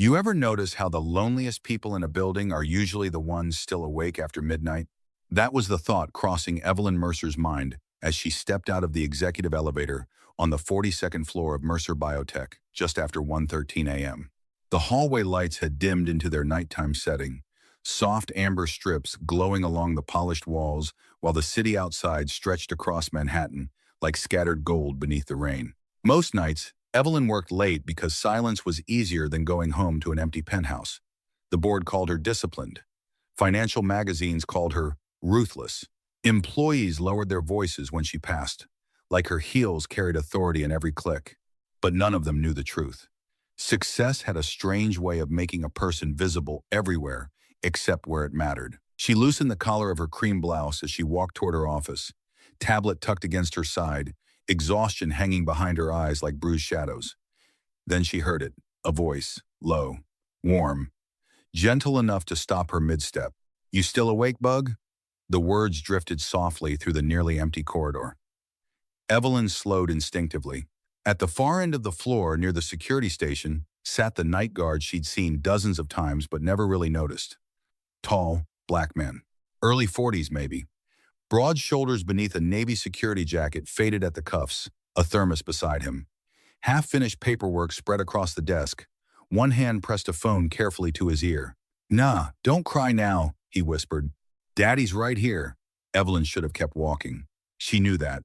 You ever notice how the loneliest people in a building are usually the ones still awake after midnight? That was the thought crossing Evelyn Mercer's mind as she stepped out of the executive elevator on the 42nd floor of Mercer Biotech just after 1:13 a.m. The hallway lights had dimmed into their nighttime setting, soft amber strips glowing along the polished walls while the city outside stretched across Manhattan like scattered gold beneath the rain. Most nights, Evelyn worked late because silence was easier than going home to an empty penthouse. The board called her disciplined. Financial magazines called her ruthless. Employees lowered their voices when she passed, like her heels carried authority in every click. But none of them knew the truth. Success had a strange way of making a person visible everywhere except where it mattered. She loosened the collar of her cream blouse as she walked toward her office, tablet tucked against her side, exhaustion hanging behind her eyes like bruised shadows. Then she heard it, a voice, low, warm, gentle enough to stop her mid-step. "You still awake, Bug?" The words drifted softly through the nearly empty corridor. Evelyn slowed instinctively. At the far end of the floor, near the security station, sat the night guard she'd seen dozens of times but never really noticed. Tall, black man. Early 40s, maybe. Broad shoulders beneath a Navy security jacket faded at the cuffs, a thermos beside him. Half-finished paperwork spread across the desk. One hand pressed a phone carefully to his ear. "Nah, don't cry now," he whispered. "Daddy's right here." Evelyn should have kept walking. She knew that.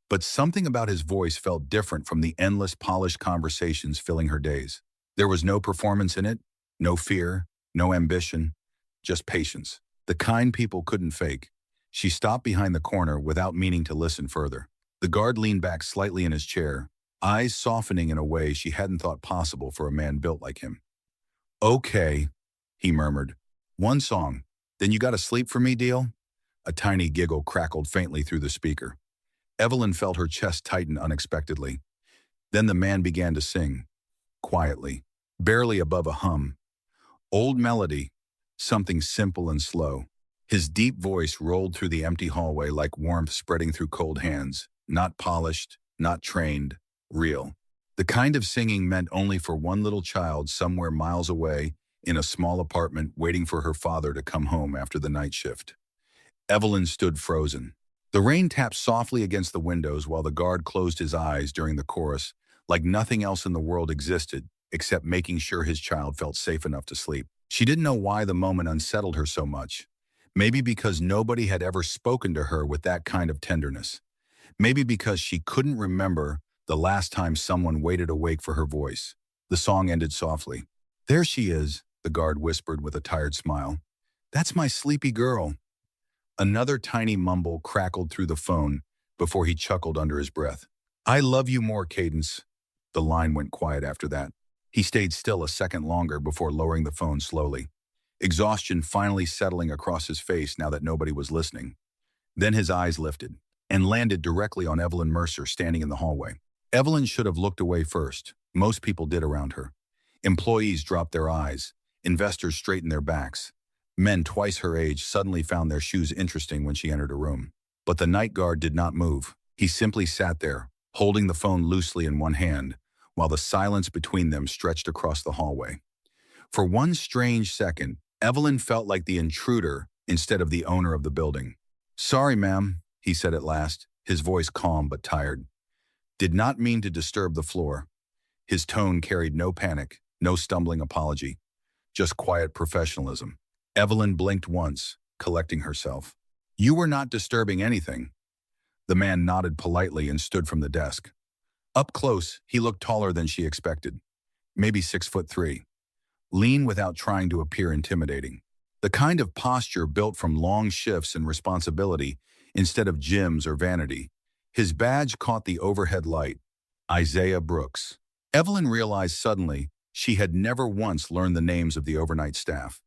But something about his voice felt different from the endless polished conversations filling her days. There was no performance in it, no fear, no ambition, just patience. The kind people couldn't fake. She stopped behind the corner without meaning to listen further. The guard leaned back slightly in his chair, eyes softening in a way she hadn't thought possible for a man built like him. "Okay," he murmured. "One song. Then you gotta sleep for me, deal?" A tiny giggle crackled faintly through the speaker. Evelyn felt her chest tighten unexpectedly. Then the man began to sing, quietly, barely above a hum. Old melody, something simple and slow. His deep voice rolled through the empty hallway like warmth spreading through cold hands, not polished, not trained, real. The kind of singing meant only for one little child somewhere miles away in a small apartment waiting for her father to come home after the night shift. Evelyn stood frozen. The rain tapped softly against the windows while the guard closed his eyes during the chorus, like nothing else in the world existed except making sure his child felt safe enough to sleep. She didn't know why the moment unsettled her so much. Maybe because nobody had ever spoken to her with that kind of tenderness. Maybe because she couldn't remember the last time someone waited awake for her voice. The song ended softly. "There she is," the guard whispered with a tired smile. "That's my sleepy girl." Another tiny mumble crackled through the phone before he chuckled under his breath. "I love you more, Cadence." The line went quiet after that. He stayed still a second longer before lowering the phone slowly, exhaustion finally settling across his face now that nobody was listening. Then his eyes lifted and landed directly on Evelyn Mercer standing in the hallway. Evelyn should have looked away first. Most people did around her. Employees dropped their eyes. Investors straightened their backs. Men twice her age suddenly found their shoes interesting when she entered a room. But the night guard did not move. He simply sat there, holding the phone loosely in one hand, while the silence between them stretched across the hallway. For one strange second, Evelyn felt like the intruder instead of the owner of the building. "Sorry, ma'am," he said at last, his voice calm but tired. Did not mean to disturb the floor. His tone carried no panic, no stumbling apology, just quiet professionalism. Evelyn blinked once, collecting herself. "You were not disturbing anything." The man nodded politely and stood from the desk. Up close, he looked taller than she expected. Maybe 6'3". Lean without trying to appear intimidating. The kind of posture built from long shifts and responsibility instead of gyms or vanity. His badge caught the overhead light. Isaiah Brooks. Evelyn realized suddenly she had never once learned the names of the overnight staff.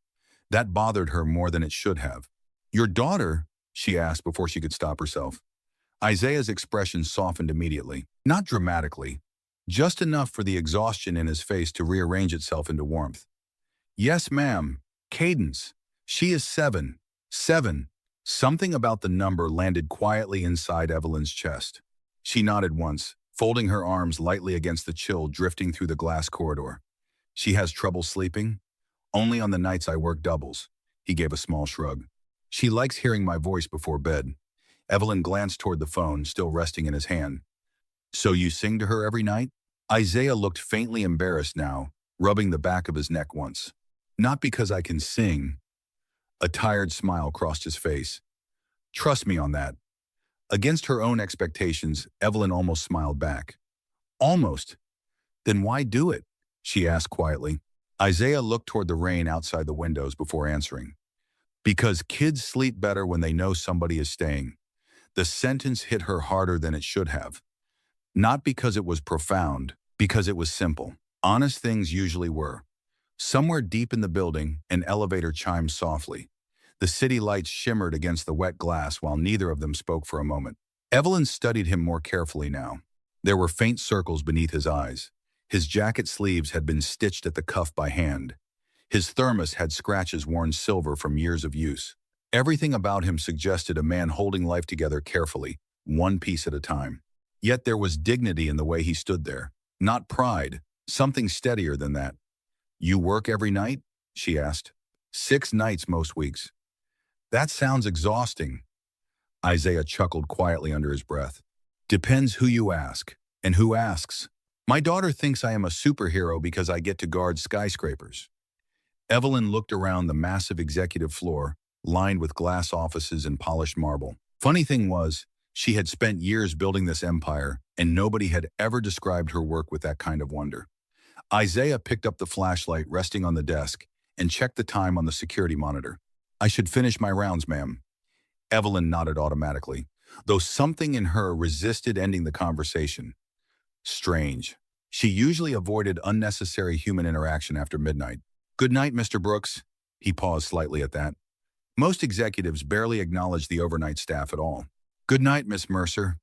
That bothered her more than it should have. "Your daughter?" she asked before she could stop herself. Isaiah's expression softened immediately. Not dramatically, just enough for the exhaustion in his face to rearrange itself into warmth. "Yes, ma'am. Cadence. She is 7. 7. Something about the number landed quietly inside Evelyn's chest. She nodded once, folding her arms lightly against the chill drifting through the glass corridor. She has trouble sleeping? Only on the nights I work doubles. He gave a small shrug. She likes hearing my voice before bed. Evelyn glanced toward the phone, still resting in his hand. So you sing to her every night? Isaiah looked faintly embarrassed now, rubbing the back of his neck once. Not because I can sing. A tired smile crossed his face. Trust me on that. Against her own expectations, Evelyn almost smiled back. Almost. Then why do it? She asked quietly. Isaiah looked toward the rain outside the windows before answering. Because kids sleep better when they know somebody is staying. The sentence hit her harder than it should have. Not because it was profound, because it was simple. Honest things usually were. Somewhere deep in the building, an elevator chimed softly. The city lights shimmered against the wet glass while neither of them spoke for a moment. Evelyn studied him more carefully now. There were faint circles beneath his eyes. His jacket sleeves had been stitched at the cuff by hand. His thermos had scratches worn silver from years of use. Everything about him suggested a man holding life together carefully, one piece at a time. Yet there was dignity in the way he stood there. Not pride, something steadier than that. You work every night? She asked. 6 nights most weeks. That sounds exhausting. Isaiah chuckled quietly under his breath. Depends who you ask, and who asks. My daughter thinks I am a superhero because I get to guard skyscrapers. Evelyn looked around the massive executive floor, lined with glass offices and polished marble. Funny thing was, she had spent years building this empire, and nobody had ever described her work with that kind of wonder. Isaiah picked up the flashlight resting on the desk and checked the time on the security monitor. I should finish my rounds, ma'am. Evelyn nodded automatically, though something in her resisted ending the conversation. Strange. She usually avoided unnecessary human interaction after midnight. Good night, Mr. Brooks. He paused slightly at that. Most executives barely acknowledge the overnight staff at all. Good night, Miss Mercer.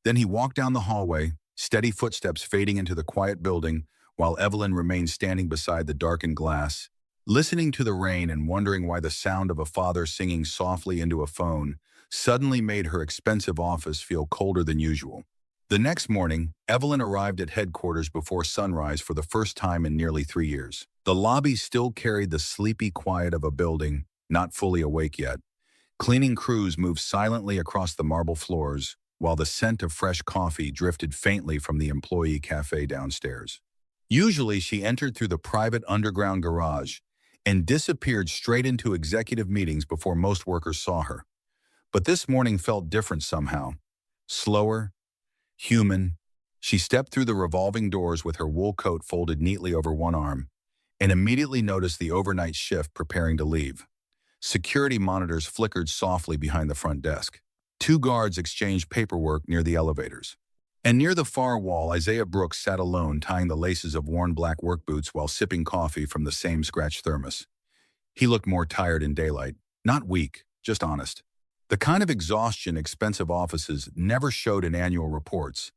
Then he walked down the hallway, steady footsteps fading into the quiet building, while Evelyn remained standing beside the darkened glass, listening to the rain and wondering why the sound of a father singing softly into a phone suddenly made her expensive office feel colder than usual. The next morning, Evelyn arrived at headquarters before sunrise for the first time in nearly 3 years. The lobby still carried the sleepy quiet of a building, not fully awake yet. Cleaning crews moved silently across the marble floors, while the scent of fresh coffee drifted faintly from the employee cafe downstairs. Usually, she entered through the private underground garage and disappeared straight into executive meetings before most workers saw her. But this morning felt different somehow. Slower, human. She stepped through the revolving doors with her wool coat folded neatly over one arm and immediately noticed the overnight shift preparing to leave. Security monitors flickered softly behind the front desk. 2 guards exchanged paperwork near the elevators. And near the far wall, Isaiah Brooks sat alone, tying the laces of worn black work boots while sipping coffee from the same scratched thermos. He looked more tired in daylight, not weak, just honest. The kind of exhaustion expensive offices never showed in annual reports.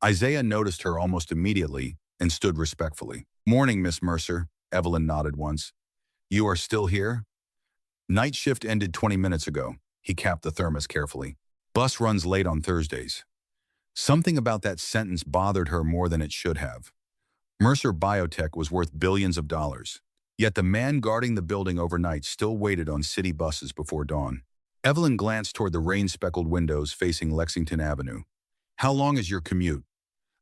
Isaiah noticed her almost immediately and stood respectfully. Morning, Miss Mercer, Evelyn nodded once. You are still here? Night shift ended 20 minutes ago. He capped the thermos carefully. Bus runs late on Thursdays. Something about that sentence bothered her more than it should have. Mercer Biotech was worth billions of dollars. Yet the man guarding the building overnight still waited on city buses before dawn. Evelyn glanced toward the rain-speckled windows facing Lexington Avenue. How long is your commute?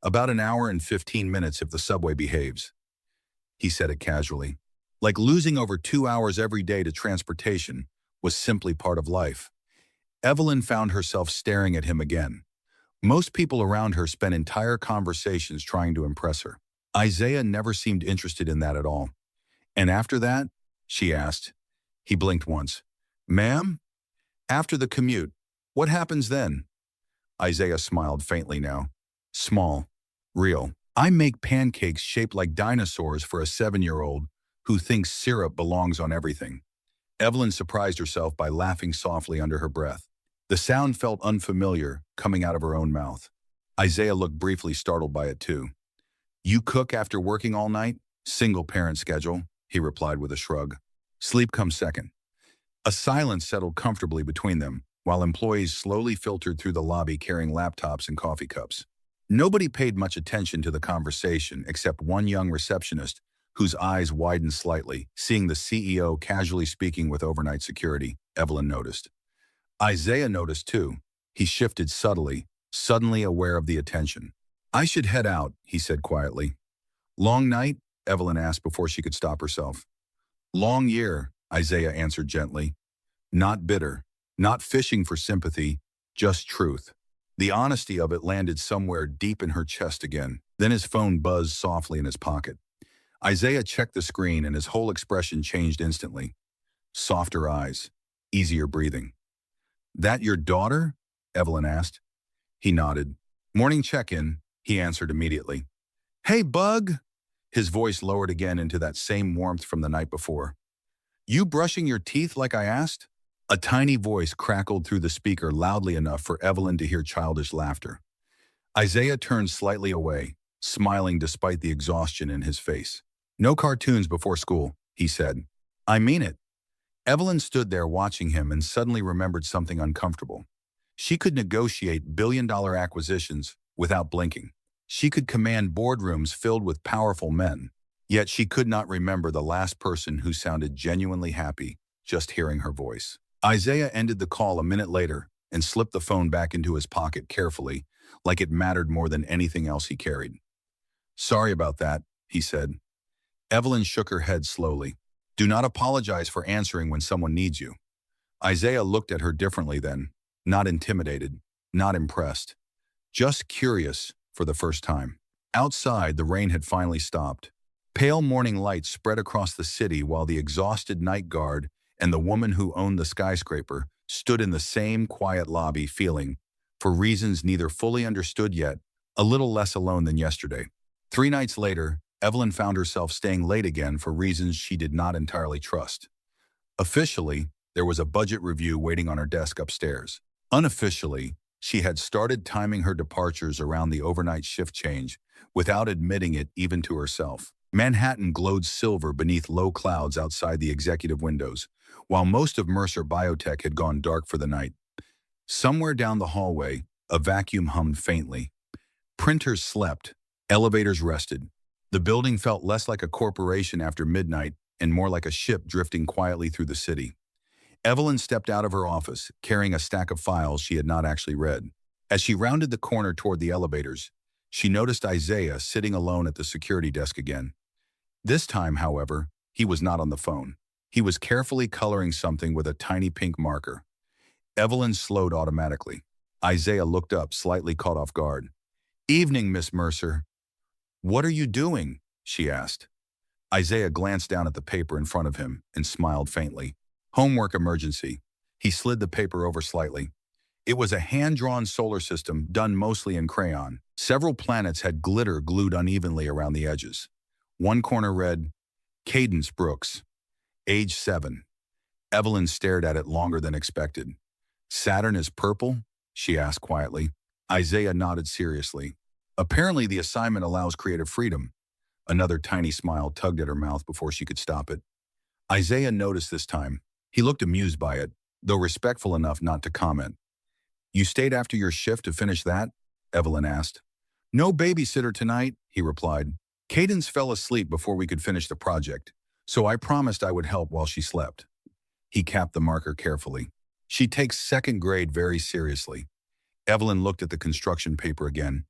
About an hour and 15 minutes if the subway behaves. He said it casually. Like losing over 2 hours every day to transportation was simply part of life. Evelyn found herself staring at him again. Most people around her spent entire conversations trying to impress her. Isaiah never seemed interested in that at all. And after that? She asked. He blinked once. Ma'am? After the commute, what happens then? Isaiah smiled faintly now. Small. Real. I make pancakes shaped like dinosaurs for a 7-year-old who thinks syrup belongs on everything. Evelyn surprised herself by laughing softly under her breath. The sound felt unfamiliar, coming out of her own mouth. Isaiah looked briefly startled by it too. You cook after working all night? Single-parent schedule, he replied with a shrug. Sleep comes second. A silence settled comfortably between them, while employees slowly filtered through the lobby carrying laptops and coffee cups. Nobody paid much attention to the conversation except one young receptionist whose eyes widened slightly, seeing the CEO casually speaking with overnight security. Evelyn noticed. Isaiah noticed too. He shifted subtly, suddenly aware of the attention. "I should head out," he said quietly. "Long night?" Evelyn asked before she could stop herself. "Long year," Isaiah answered gently. Not bitter, not fishing for sympathy, just truth. The honesty of it landed somewhere deep in her chest again. Then his phone buzzed softly in his pocket. Isaiah checked the screen and his whole expression changed instantly. Softer eyes, easier breathing. "That your daughter?" Evelyn asked. He nodded. "Morning check-in," he answered immediately. "Hey, Bug!" His voice lowered again into that same warmth from the night before. "You brushing your teeth like I asked?" A tiny voice crackled through the speaker loudly enough for Evelyn to hear childish laughter. Isaiah turned slightly away, smiling despite the exhaustion in his face. "No cartoons before school," he said. "I mean it." Evelyn stood there watching him and suddenly remembered something uncomfortable. She could negotiate billion-dollar acquisitions without blinking. She could command boardrooms filled with powerful men. Yet she could not remember the last person who sounded genuinely happy just hearing her voice. Isaiah ended the call a minute later and slipped the phone back into his pocket carefully, like it mattered more than anything else he carried. "Sorry about that," he said. Evelyn shook her head slowly. "Do not apologize for answering when someone needs you." Isaiah looked at her differently then, not intimidated, not impressed, just curious for the first time. Outside, the rain had finally stopped. Pale morning light spread across the city while the exhausted night guard and the woman who owned the skyscraper stood in the same quiet lobby feeling, for reasons neither fully understood yet, a little less alone than yesterday. 3 nights later, Evelyn found herself staying late again for reasons she did not entirely trust. Officially, there was a budget review waiting on her desk upstairs. Unofficially, she had started timing her departures around the overnight shift change without admitting it even to herself. Manhattan glowed silver beneath low clouds outside the executive windows, while most of Mercer Biotech had gone dark for the night. Somewhere down the hallway, a vacuum hummed faintly. Printers slept. Elevators rested. The building felt less like a corporation after midnight and more like a ship drifting quietly through the city. Evelyn stepped out of her office, carrying a stack of files she had not actually read. As she rounded the corner toward the elevators, she noticed Isaiah sitting alone at the security desk again. This time, however, he was not on the phone. He was carefully coloring something with a tiny pink marker. Evelyn slowed automatically. Isaiah looked up, slightly caught off guard. "Evening, Miss Mercer." "What are you doing?" she asked. Isaiah glanced down at the paper in front of him and smiled faintly. "Homework emergency." He slid the paper over slightly. It was a hand-drawn solar system done mostly in crayon. Several planets had glitter glued unevenly around the edges. One corner read, "Cadence Brooks, age 7. Evelyn stared at it longer than expected. "Saturn is purple?" she asked quietly. Isaiah nodded seriously. "Apparently the assignment allows creative freedom." Another tiny smile tugged at her mouth before she could stop it. Isaiah noticed this time. He looked amused by it, though respectful enough not to comment. "You stayed after your shift to finish that?" Evelyn asked. "No babysitter tonight," he replied. "Cadence fell asleep before we could finish the project, so I promised I would help while she slept." He capped the marker carefully. "She takes second grade very seriously." Evelyn looked at the construction paper again.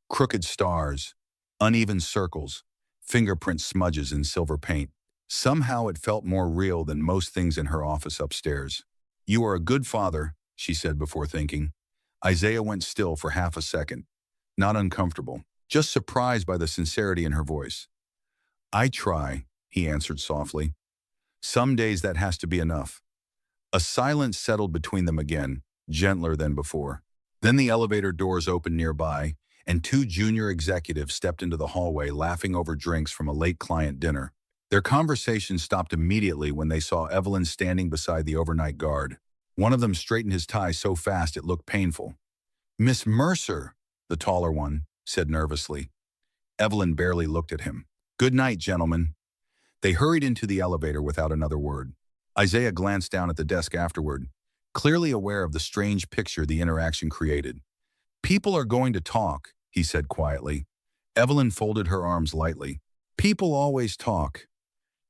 Crooked stars, uneven circles, fingerprint smudges in silver paint. Somehow it felt more real than most things in her office upstairs. "You are a good father," she said before thinking. Isaiah went still for half a second, not uncomfortable, just surprised by the sincerity in her voice. "I try," he answered softly. "Some days that has to be enough." A silence settled between them again, gentler than before. Then the elevator doors opened nearby, and 2 junior executives stepped into the hallway laughing over drinks from a late client dinner. Their conversation stopped immediately when they saw Evelyn standing beside the overnight guard. One of them straightened his tie so fast it looked painful. "Miss Mercer," the taller one said nervously. Evelyn barely looked at him. "Good night, gentlemen." They hurried into the elevator without another word. Isaiah glanced down at the desk afterward, clearly aware of the strange picture the interaction created. "People are going to talk," he said quietly. Evelyn folded her arms lightly. People always talk,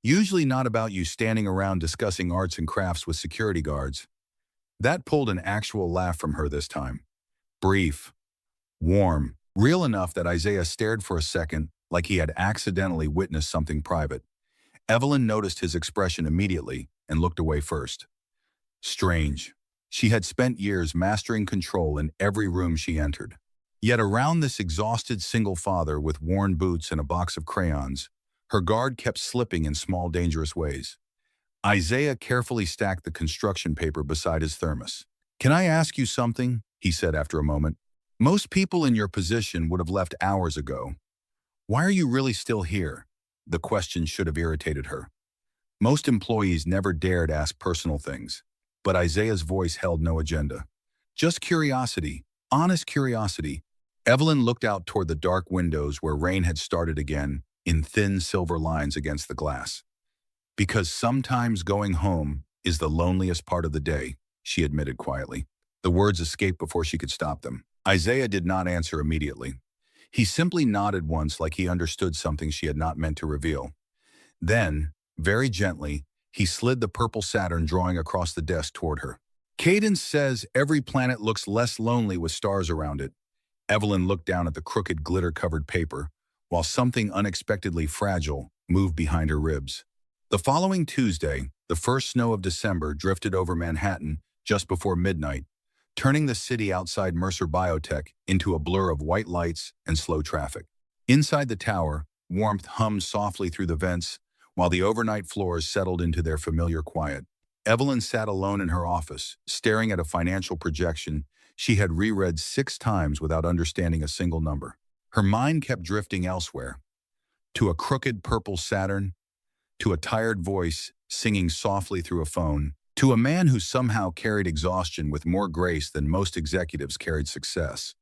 usually not about you standing around discussing arts and crafts with security guards. That pulled an actual laugh from her this time. Brief, warm, real enough that Isaiah stared for a second like he had accidentally witnessed something private. Evelyn noticed his expression immediately and looked away first. Strange. She had spent years mastering control in every room she entered. Yet around this exhausted single father with worn boots and a box of crayons, her guard kept slipping in small dangerous ways. Isaiah carefully stacked the construction paper beside his thermos. "Can I ask you something?" he said after a moment. "Most people in your position would have left hours ago. Why are you really still here?" The question should have irritated her. Most employees never dared ask personal things, but Isaiah's voice held no agenda. Just curiosity, honest curiosity. Evelyn looked out toward the dark windows where rain had started again, in thin silver lines against the glass. "Because sometimes going home is the loneliest part of the day," she admitted quietly. The words escaped before she could stop them. Isaiah did not answer immediately. He simply nodded once like he understood something she had not meant to reveal. Then, very gently, he slid the purple Saturn drawing across the desk toward her. "Cadence says every planet looks less lonely with stars around it." Evelyn looked down at the crooked glitter-covered paper, while something unexpectedly fragile moved behind her ribs. The following Tuesday, the first snow of December drifted over Manhattan just before midnight, turning the city outside Mercer Biotech into a blur of white lights and slow traffic. Inside the tower, warmth hummed softly through the vents, while the overnight floors settled into their familiar quiet. Evelyn sat alone in her office, staring at a financial projection she had reread 6 times without understanding a single number. Her mind kept drifting elsewhere, to a crooked purple Saturn, to a tired voice singing softly through a phone, to a man who somehow carried exhaustion with more grace than most executives carried success.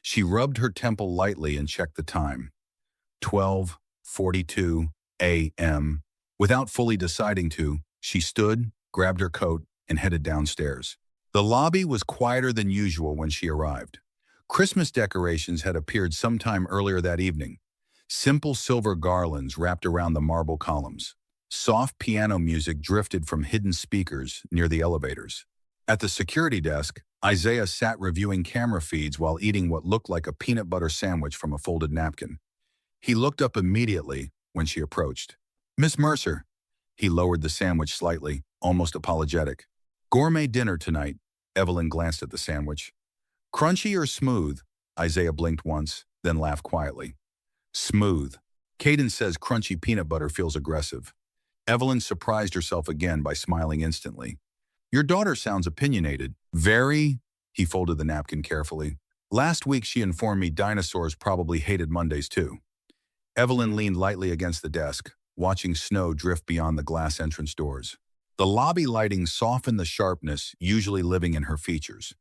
She rubbed her temple lightly and checked the time. 12:42 a.m. Without fully deciding to, she stood, grabbed her coat, and headed downstairs. The lobby was quieter than usual when she arrived. Christmas decorations had appeared sometime earlier that evening. Simple silver garlands wrapped around the marble columns. Soft piano music drifted from hidden speakers near the elevators. At the security desk, Isaiah sat reviewing camera feeds while eating what looked like a peanut butter sandwich from a folded napkin. He looked up immediately when she approached. "Miss Mercer." He lowered the sandwich slightly, almost apologetic. "Gourmet dinner tonight." Evelyn glanced at the sandwich. "Crunchy or smooth?" Isaiah blinked once, then laughed quietly. "Smooth. Cadence says crunchy peanut butter feels aggressive." Evelyn surprised herself again by smiling instantly. "Your daughter sounds opinionated." "Very." He folded the napkin carefully. "Last week she informed me dinosaurs probably hated Mondays too." Evelyn leaned lightly against the desk, watching snow drift beyond the glass entrance doors. The lobby lighting softened the sharpness usually living in her features.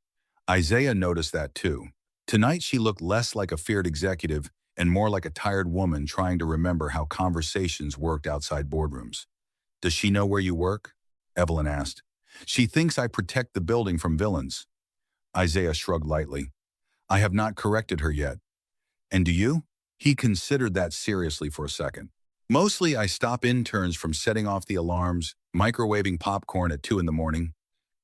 Isaiah noticed that too. Tonight she looked less like a feared executive and more like a tired woman trying to remember how conversations worked outside boardrooms. "Does she know where you work?" Evelyn asked. "She thinks I protect the building from villains." Isaiah shrugged lightly. "I have not corrected her yet." "And do you?" He considered that seriously for a second. "Mostly I stop interns from setting off the alarms, microwaving popcorn at 2 in the morning."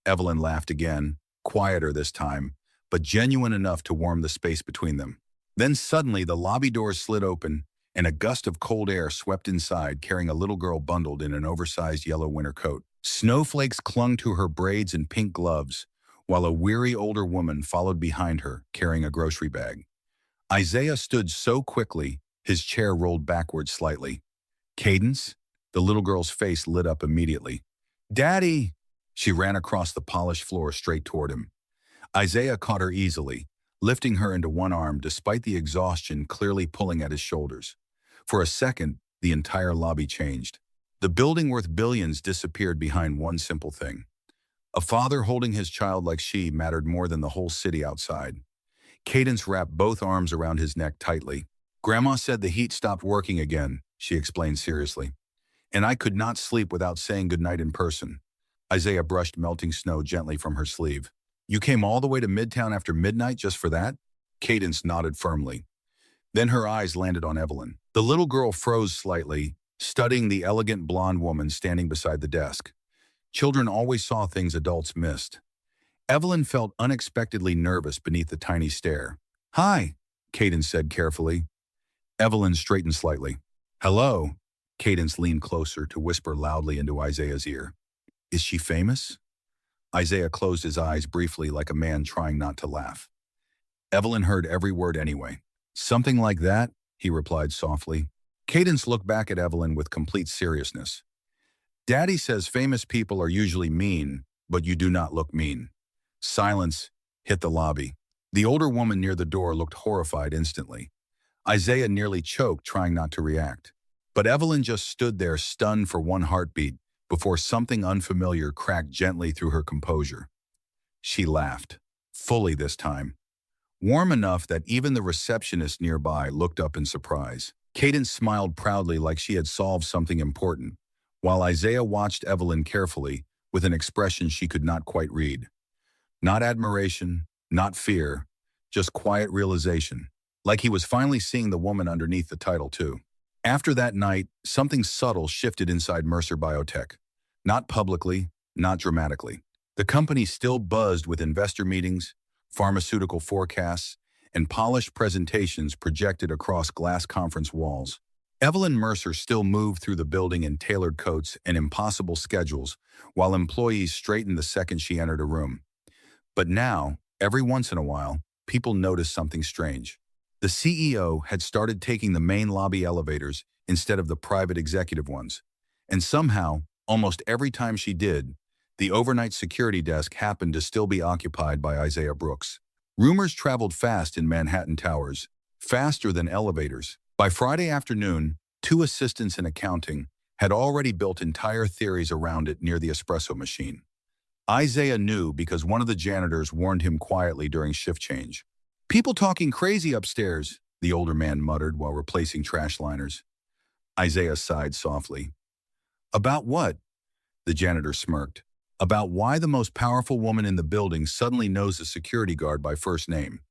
Evelyn laughed again, quieter this time, but genuine enough to warm the space between them. Then suddenly the lobby doors slid open, and a gust of cold air swept inside carrying a little girl bundled in an oversized yellow winter coat. Snowflakes clung to her braids and pink gloves, while a weary older woman followed behind her carrying a grocery bag. Isaiah stood so quickly, his chair rolled backward slightly. "Cadence?" The little girl's face lit up immediately. "Daddy!" She ran across the polished floor straight toward him. Isaiah caught her easily, lifting her into one arm despite the exhaustion clearly pulling at his shoulders. For a second, the entire lobby changed. The building worth billions disappeared behind one simple thing. A father holding his child like she mattered more than the whole city outside. Cadence wrapped both arms around his neck tightly. "Grandma said the heat stopped working again," she explained seriously. "And I could not sleep without saying goodnight in person." Isaiah brushed melting snow gently from her sleeve. "You came all the way to Midtown after midnight just for that?" Cadence nodded firmly. Then her eyes landed on Evelyn. The little girl froze slightly, studying the elegant blonde woman standing beside the desk. Children always saw things adults missed. Evelyn felt unexpectedly nervous beneath the tiny stare. "Hi," Cadence said carefully. Evelyn straightened slightly. "Hello." Cadence leaned closer to whisper loudly into Isaiah's ear. "Is she famous?" Isaiah closed his eyes briefly like a man trying not to laugh. Evelyn heard every word anyway. "Something like that," he replied softly. Cadence looked back at Evelyn with complete seriousness. "Daddy says famous people are usually mean, but you do not look mean." Silence hit the lobby. The older woman near the door looked horrified instantly. Isaiah nearly choked, trying not to react. But Evelyn just stood there, stunned for one heartbeat, before something unfamiliar cracked gently through her composure. She laughed, fully this time. Warm enough that even the receptionist nearby looked up in surprise. Cadence smiled proudly like she had solved something important, while Isaiah watched Evelyn carefully with an expression she could not quite read. Not admiration, not fear, just quiet realization, like he was finally seeing the woman underneath the title too. After that night, something subtle shifted inside Mercer Biotech. Not publicly, not dramatically. The company still buzzed with investor meetings, pharmaceutical forecasts, and polished presentations projected across glass conference walls. Evelyn Mercer still moved through the building in tailored coats and impossible schedules, while employees straightened the second she entered a room. But now, every once in a while, people noticed something strange. The CEO had started taking the main lobby elevators instead of the private executive ones. And somehow, almost every time she did, the overnight security desk happened to still be occupied by Isaiah Brooks. Rumors traveled fast in Manhattan Towers, faster than elevators. By Friday afternoon, 2 assistants in accounting had already built entire theories around it near the espresso machine. Isaiah knew because one of the janitors warned him quietly during shift change. "People talking crazy upstairs," the older man muttered while replacing trash liners. Isaiah sighed softly. "About what?" The janitor smirked. "About why the most powerful woman in the building suddenly knows the security guard by first name."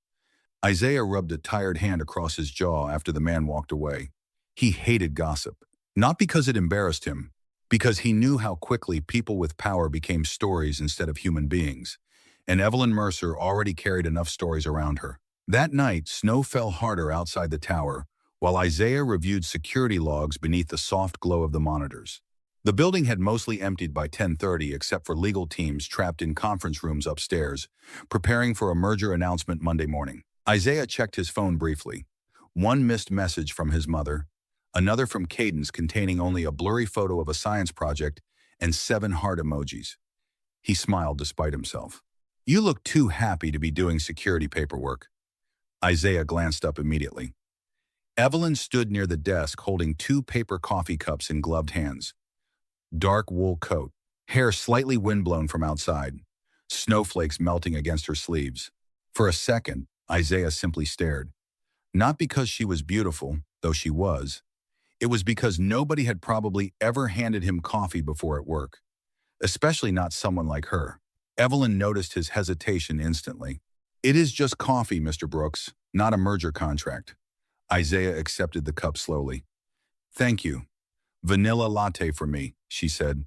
Isaiah rubbed a tired hand across his jaw after the man walked away. He hated gossip. Not because it embarrassed him, because he knew how quickly people with power became stories instead of human beings. And Evelyn Mercer already carried enough stories around her. That night, snow fell harder outside the tower, while Isaiah reviewed security logs beneath the soft glow of the monitors. The building had mostly emptied by 10:30 except for legal teams trapped in conference rooms upstairs, preparing for a merger announcement Monday morning. Isaiah checked his phone briefly. One missed message from his mother, another from Cadence containing only a blurry photo of a science project and 7 heart emojis. He smiled despite himself. "You look too happy to be doing security paperwork." Isaiah glanced up immediately. Evelyn stood near the desk holding 2 paper coffee cups in gloved hands. Dark wool coat, hair slightly windblown from outside, snowflakes melting against her sleeves. For a second, Isaiah simply stared. Not because she was beautiful, though she was. It was because nobody had probably ever handed him coffee before at work, especially not someone like her. Evelyn noticed his hesitation instantly. "It is just coffee, Mr. Brooks, not a merger contract." Isaiah accepted the cup slowly. "Thank you. Vanilla latte for me," she said,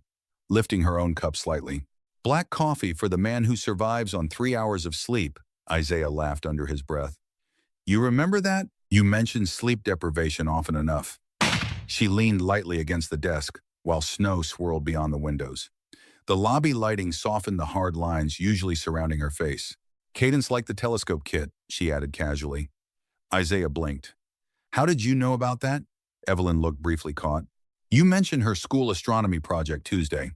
lifting her own cup slightly. "Black coffee for the man who survives on 3 hours of sleep," Isaiah laughed under his breath. "You remember that? You mentioned sleep deprivation often enough." She leaned lightly against the desk, while snow swirled beyond the windows. The lobby lighting softened the hard lines usually surrounding her face. "Cadence liked the telescope kit," she added casually. Isaiah blinked. "How did you know about that?" Evelyn looked briefly caught. "You mentioned her school astronomy project Tuesday."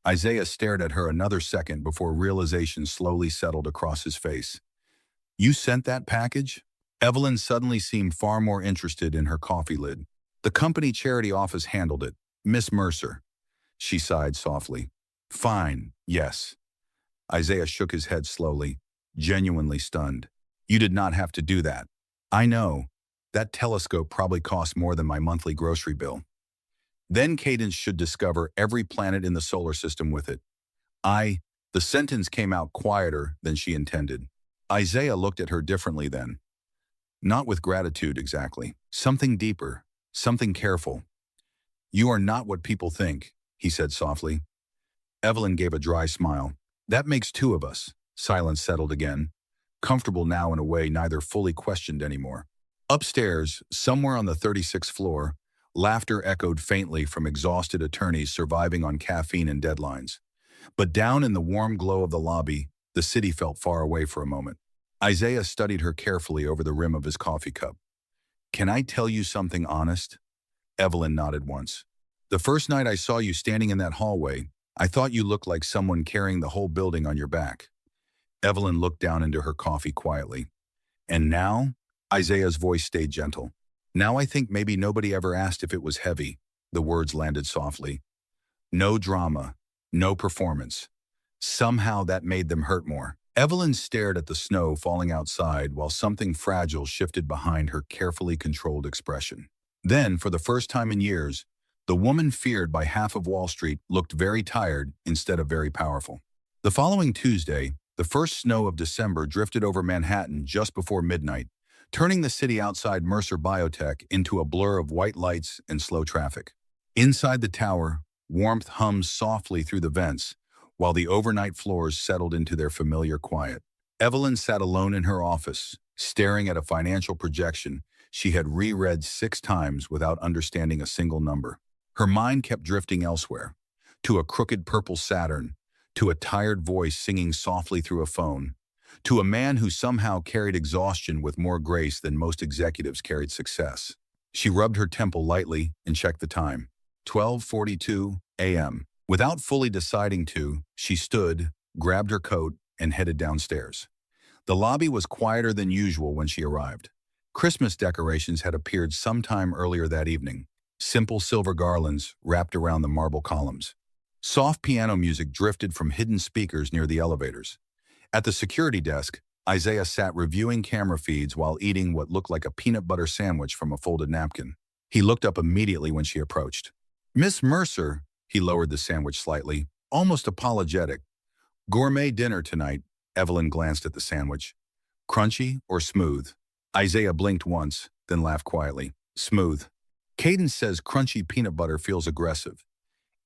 Isaiah stared at her another second before realization slowly settled across his face. "You sent that package?" Evelyn suddenly seemed far more interested in her coffee lid. "The company charity office handled it, Miss Mercer." She sighed softly. "Fine, yes." Isaiah shook his head slowly, genuinely stunned. "You did not have to do that. I know. That telescope probably cost more than my monthly grocery bill. Then Cadence should discover every planet in the solar system with it. The sentence came out quieter than she intended. Isaiah looked at her differently then. Not with gratitude, exactly. Something deeper, something careful. You are not what people think, he said softly. Evelyn gave a dry smile. That makes two of us. Silence settled again, comfortable now in a way neither fully questioned anymore. Upstairs, somewhere on the 36th floor, laughter echoed faintly from exhausted attorneys surviving on caffeine and deadlines. But down in the warm glow of the lobby, the city felt far away for a moment. Isaiah studied her carefully over the rim of his coffee cup. Can I tell you something honest? Evelyn nodded once. The first night I saw you standing in that hallway, I thought you looked like someone carrying the whole building on your back. Evelyn looked down into her coffee quietly. And now? Isaiah's voice stayed gentle. Now I think maybe nobody ever asked if it was heavy. The words landed softly. No drama, no performance. Somehow that made them hurt more. Evelyn stared at the snow falling outside while something fragile shifted behind her carefully controlled expression. Then, for the first time in years, the woman feared by half of Wall Street looked very tired instead of very powerful. The following Tuesday, the first snow of December drifted over Manhattan just before midnight, turning the city outside Mercer Biotech into a blur of white lights and slow traffic. Inside the tower, warmth hummed softly through the vents, while the overnight floors settled into their familiar quiet. Evelyn sat alone in her office, staring at a financial projection she had reread 6 times without understanding a single number. Her mind kept drifting elsewhere, to a crooked purple Saturn, to a tired voice singing softly through a phone, to a man who somehow carried exhaustion with more grace than most executives carried success. She rubbed her temple lightly and checked the time. 12:42 a.m. Without fully deciding to, she stood, grabbed her coat, and headed downstairs. The lobby was quieter than usual when she arrived. Christmas decorations had appeared sometime earlier that evening, simple silver garlands wrapped around the marble columns. Soft piano music drifted from hidden speakers near the elevators. At the security desk, Isaiah sat reviewing camera feeds while eating what looked like a peanut butter sandwich from a folded napkin. He looked up immediately when she approached. Miss Mercer, he lowered the sandwich slightly, almost apologetic. Gourmet dinner tonight. Evelyn glanced at the sandwich. Crunchy or smooth? Isaiah blinked once, then laughed quietly. Smooth. Cadence says crunchy peanut butter feels aggressive.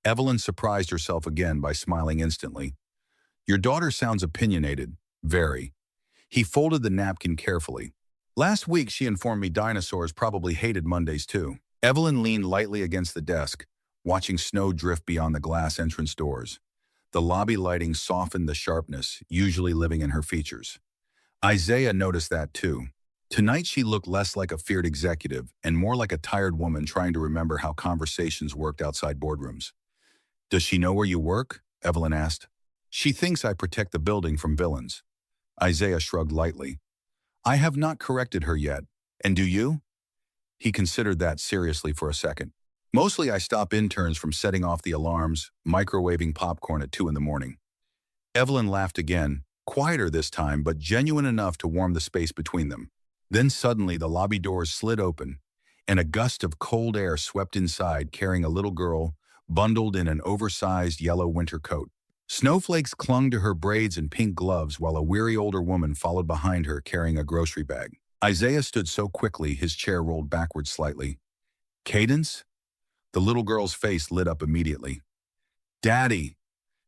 Evelyn surprised herself again by smiling instantly. Your daughter sounds opinionated. Very. He folded the napkin carefully. Last week she informed me dinosaurs probably hated Mondays too. Evelyn leaned lightly against the desk, watching snow drift beyond the glass entrance doors. The lobby lighting softened the sharpness, usually living in her features. Isaiah noticed that too. Tonight she looked less like a feared executive and more like a tired woman trying to remember how conversations worked outside boardrooms. Does she know where you work? Evelyn asked. She thinks I protect the building from villains. Isaiah shrugged lightly. I have not corrected her yet. And do you? He considered that seriously for a second. Mostly I stop interns from setting off the alarms, microwaving popcorn at 2 in the morning. Evelyn laughed again, quieter this time but genuine enough to warm the space between them. Then suddenly the lobby doors slid open, and a gust of cold air swept inside carrying a little girl bundled in an oversized yellow winter coat. Snowflakes clung to her braids and pink gloves while a weary older woman followed behind her carrying a grocery bag. Isaiah stood so quickly his chair rolled backwards slightly. Cadence? The little girl's face lit up immediately. Daddy!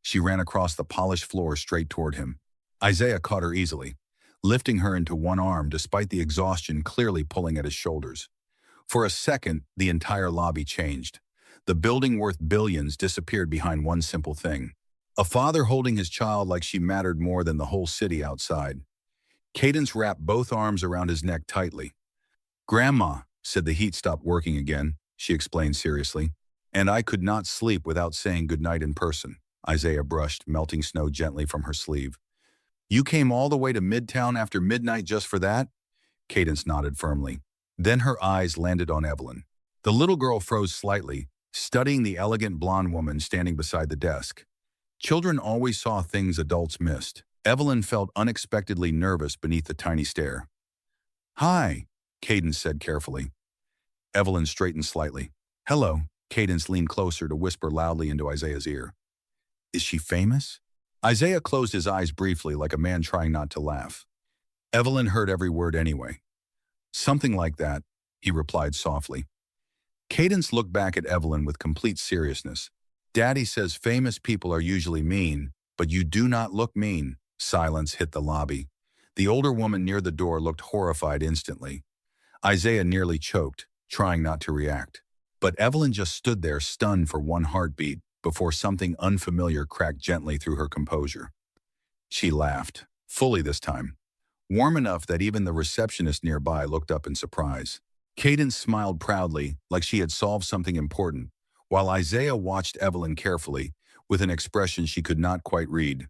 She ran across the polished floor straight toward him. Isaiah caught her easily, lifting her into one arm despite the exhaustion clearly pulling at his shoulders. For a second, the entire lobby changed. The building worth billions disappeared behind one simple thing. A father holding his child like she mattered more than the whole city outside. Cadence wrapped both arms around his neck tightly. Grandma, said the heat stopped working again, she explained seriously. And I could not sleep without saying goodnight in person. Isaiah brushed melting snow gently from her sleeve. You came all the way to Midtown after midnight just for that? Cadence nodded firmly. Then her eyes landed on Evelyn. The little girl froze slightly, studying the elegant blonde woman standing beside the desk. Children always saw things adults missed. Evelyn felt unexpectedly nervous beneath the tiny stare. Hi, Cadence said carefully. Evelyn straightened slightly. Hello, Cadence leaned closer to whisper loudly into Isaiah's ear. Is she famous? Isaiah closed his eyes briefly like a man trying not to laugh. Evelyn heard every word anyway. Something like that, he replied softly. Cadence looked back at Evelyn with complete seriousness. Daddy says famous people are usually mean, but you do not look mean. Silence hit the lobby. The older woman near the door looked horrified instantly. Isaiah nearly choked, trying not to react. But Evelyn just stood there stunned for one heartbeat before something unfamiliar cracked gently through her composure. She laughed, fully this time, warm enough that even the receptionist nearby looked up in surprise. Cadence smiled proudly, like she had solved something important, while Isaiah watched Evelyn carefully, with an expression she could not quite read.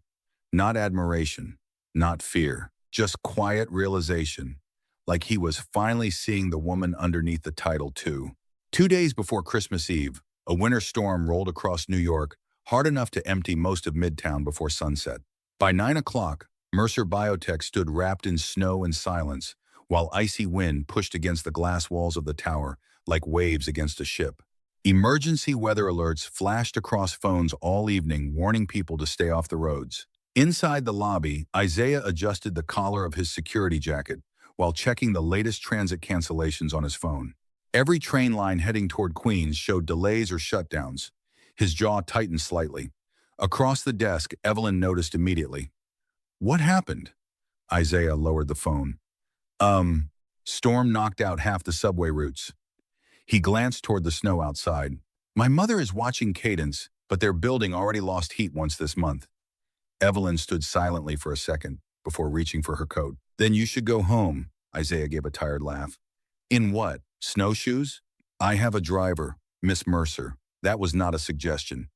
Not admiration, not fear, just quiet realization, like he was finally seeing the woman underneath the title too. 2 days before Christmas Eve, a winter storm rolled across New York, hard enough to empty most of Midtown before sunset. By 9 o'clock, Mercer Biotech stood wrapped in snow and silence, while icy wind pushed against the glass walls of the tower like waves against a ship. Emergency weather alerts flashed across phones all evening, warning people to stay off the roads. Inside the lobby, Isaiah adjusted the collar of his security jacket while checking the latest transit cancellations on his phone. Every train line heading toward Queens showed delays or shutdowns. His jaw tightened slightly. Across the desk, Evelyn noticed immediately. "What happened?" Isaiah lowered the phone. Storm knocked out half the subway routes." He glanced toward the snow outside. "My mother is watching Cadence, but their building already lost heat once this month." Evelyn stood silently for a second before reaching for her coat. "Then you should go home," Isaiah gave a tired laugh. "In what? Snowshoes?" "I have a driver, Miss Mercer." That was not a suggestion.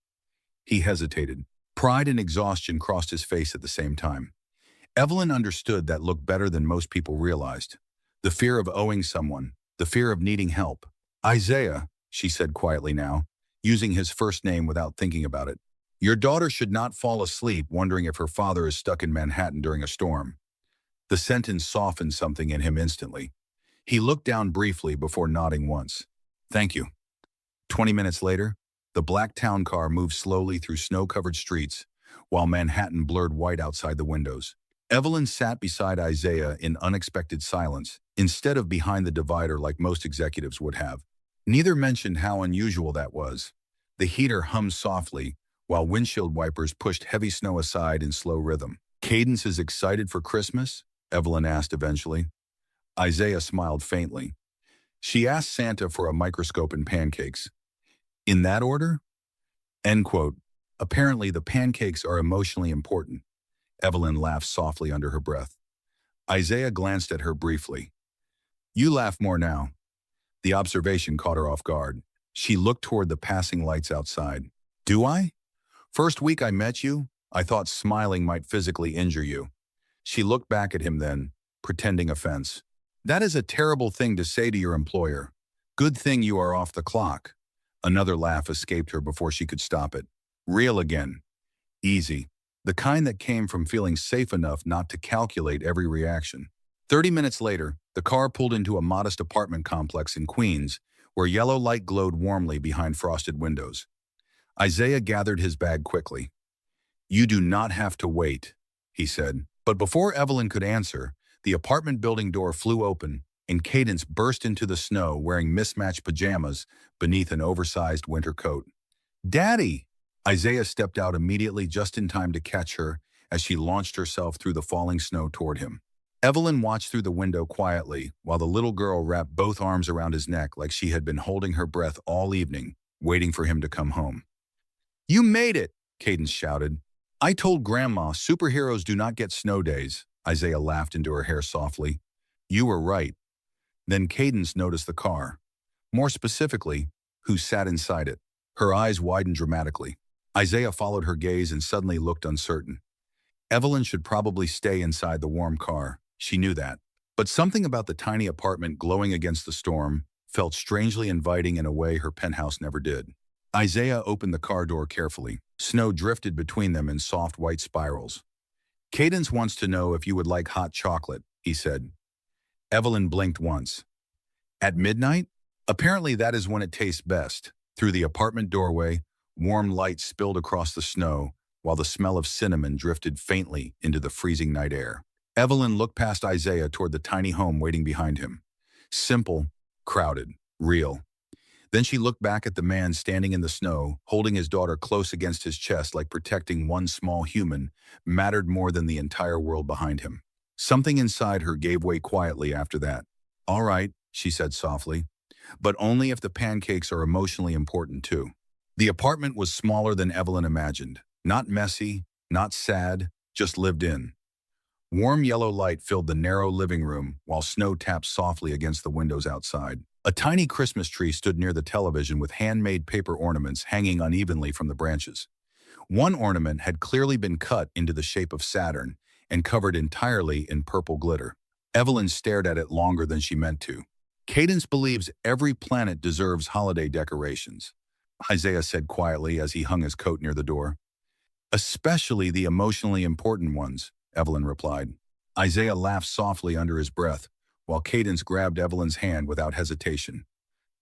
He hesitated. Pride and exhaustion crossed his face at the same time. Evelyn understood that look better than most people realized. The fear of owing someone, the fear of needing help. "Isaiah," she said quietly now, using his first name without thinking about it, "your daughter should not fall asleep wondering if her father is stuck in Manhattan during a storm." The sentence softened something in him instantly. He looked down briefly before nodding once. "Thank you." 20 minutes later, the black town car moved slowly through snow-covered streets, while Manhattan blurred white outside the windows. Evelyn sat beside Isaiah in unexpected silence, instead of behind the divider like most executives would have. Neither mentioned how unusual that was. The heater hummed softly, while windshield wipers pushed heavy snow aside in slow rhythm. "Cadence is excited for Christmas?" Evelyn asked eventually. Isaiah smiled faintly. "She asked Santa for a microscope and pancakes." "In that order?" End quote. "Apparently the pancakes are emotionally important." Evelyn laughed softly under her breath. Isaiah glanced at her briefly. "You laugh more now." The observation caught her off guard. She looked toward the passing lights outside. "Do I? First week I met you, I thought smiling might physically injure you." She looked back at him then, pretending offense. "That is a terrible thing to say to your employer. Good thing you are off the clock." Another laugh escaped her before she could stop it. Real again. Easy. The kind that came from feeling safe enough not to calculate every reaction. 30 minutes later, the car pulled into a modest apartment complex in Queens, where yellow light glowed warmly behind frosted windows. Isaiah gathered his bag quickly. "You do not have to wait," he said. But before Evelyn could answer, the apartment building door flew open, and Cadence burst into the snow wearing mismatched pajamas beneath an oversized winter coat. "Daddy!" Isaiah stepped out immediately just in time to catch her as she launched herself through the falling snow toward him. Evelyn watched through the window quietly while the little girl wrapped both arms around his neck like she had been holding her breath all evening, waiting for him to come home. "You made it!" Cadence shouted. "I told Grandma superheroes do not get snow days." Isaiah laughed into her hair softly. "You were right." Then Cadence noticed the car. More specifically, who sat inside it. Her eyes widened dramatically. Isaiah followed her gaze and suddenly looked uncertain. Evelyn should probably stay inside the warm car. She knew that. But something about the tiny apartment glowing against the storm felt strangely inviting in a way her penthouse never did. Isaiah opened the car door carefully. Snow drifted between them in soft white spirals. "Cadence wants to know if you would like hot chocolate," he said. Evelyn blinked once. "At midnight? Apparently that is when it tastes best." Through the apartment doorway, warm light spilled across the snow, while the smell of cinnamon drifted faintly into the freezing night air. Evelyn looked past Isaiah toward the tiny home waiting behind him. Simple, crowded, real. Then she looked back at the man standing in the snow, holding his daughter close against his chest like protecting one small human mattered more than the entire world behind him. Something inside her gave way quietly after that. "All right," she said softly, "but only if the pancakes are emotionally important too." The apartment was smaller than Evelyn imagined. Not messy, not sad, just lived in. Warm yellow light filled the narrow living room while snow tapped softly against the windows outside. A tiny Christmas tree stood near the television with handmade paper ornaments hanging unevenly from the branches. One ornament had clearly been cut into the shape of Saturn and covered entirely in purple glitter. Evelyn stared at it longer than she meant to. "Cadence believes every planet deserves holiday decorations," Isaiah said quietly as he hung his coat near the door. "Especially the emotionally important ones," Evelyn replied. Isaiah laughed softly under his breath, while Cadence grabbed Evelyn's hand without hesitation.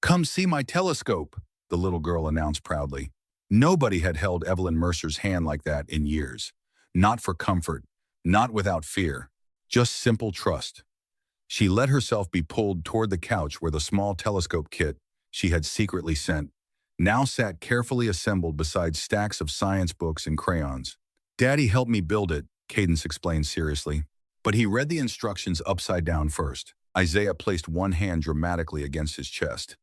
"Come see my telescope," the little girl announced proudly. Nobody had held Evelyn Mercer's hand like that in years. Not for comfort, not without fear, just simple trust. She let herself be pulled toward the couch where the small telescope kit she had secretly sent now sat carefully assembled beside stacks of science books and crayons. "Daddy helped me build it," Cadence explained seriously. But he read the instructions upside down first. Isaiah placed one hand dramatically against his chest.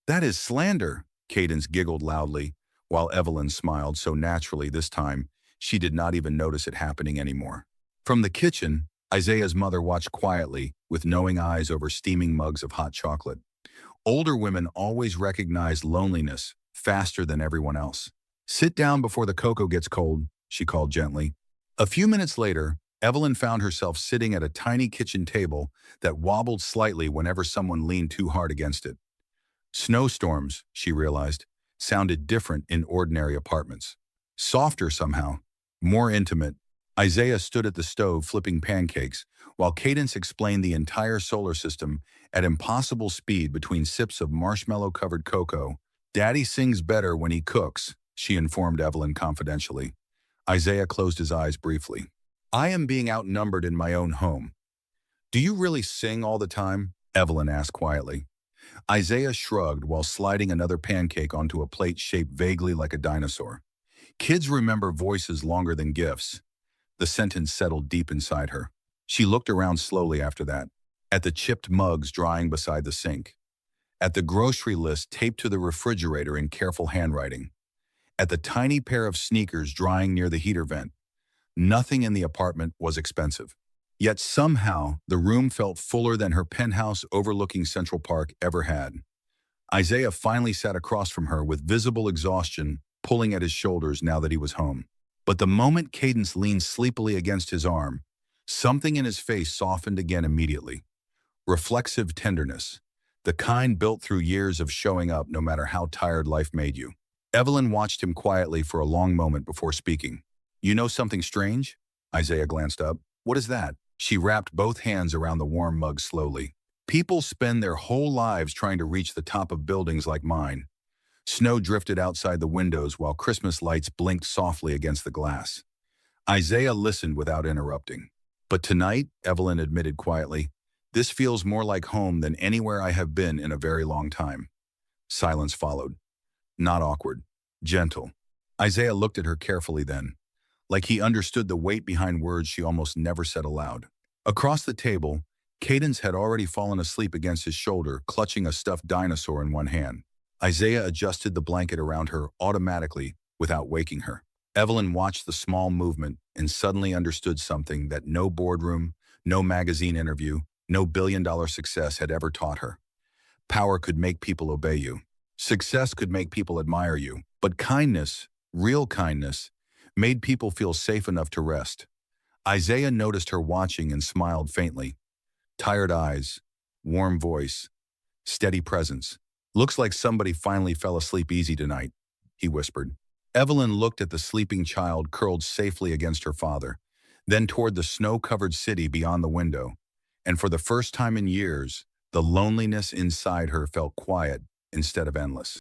"That is slander," Cadence giggled loudly, while Evelyn smiled so naturally this time she did not even notice it happening anymore. From the kitchen, Isaiah's mother watched quietly, with knowing eyes over steaming mugs of hot chocolate. Older women always recognized loneliness faster than everyone else. "Sit down before the cocoa gets cold," she called gently. A few minutes later, Evelyn found herself sitting at a tiny kitchen table that wobbled slightly whenever someone leaned too hard against it. Snowstorms, she realized, sounded different in ordinary apartments. Softer somehow, more intimate. Isaiah stood at the stove flipping pancakes, while Cadence explained the entire solar system at impossible speed between sips of marshmallow-covered cocoa. "Daddy sings better when he cooks," she informed Evelyn confidentially. Isaiah closed his eyes briefly. "I am being outnumbered in my own home." "Do you really sing all the time?" Evelyn asked quietly. Isaiah shrugged while sliding another pancake onto a plate shaped vaguely like a dinosaur. "Kids remember voices longer than gifts." The sentence settled deep inside her. She looked around slowly after that, at the chipped mugs drying beside the sink, at the grocery list taped to the refrigerator in careful handwriting, at the tiny pair of sneakers drying near the heater vent. Nothing in the apartment was expensive. Yet somehow, the room felt fuller than her penthouse overlooking Central Park ever had. Isaiah finally sat across from her with visible exhaustion pulling at his shoulders now that he was home. But the moment Cadence leaned sleepily against his arm, something in his face softened again immediately. Reflexive tenderness, the kind built through years of showing up no matter how tired life made you. Evelyn watched him quietly for a long moment before speaking. "You know something strange?" Isaiah glanced up. "What is that?" She wrapped both hands around the warm mug slowly. "People spend their whole lives trying to reach the top of buildings like mine." Snow drifted outside the windows while Christmas lights blinked softly against the glass. Isaiah listened without interrupting. "But tonight," Evelyn admitted quietly, "this feels more like home than anywhere I have been in a very long time." Silence followed. Not awkward, gentle. Isaiah looked at her carefully then, like he understood the weight behind words she almost never said aloud. Across the table, Cadence had already fallen asleep against his shoulder, clutching a stuffed dinosaur in one hand. Isaiah adjusted the blanket around her automatically without waking her. Evelyn watched the small movement and suddenly understood something that no boardroom, no magazine interview, no billion-dollar success had ever taught her. Power could make people obey you. Success could make people admire you. But kindness, real kindness, made people feel safe enough to rest. Isaiah noticed her watching and smiled faintly. Tired eyes, warm voice, steady presence. "Looks like somebody finally fell asleep easy tonight," he whispered. Evelyn looked at the sleeping child curled safely against her father, then toward the snow-covered city beyond the window, and for the first time in years, the loneliness inside her felt quiet instead of endless.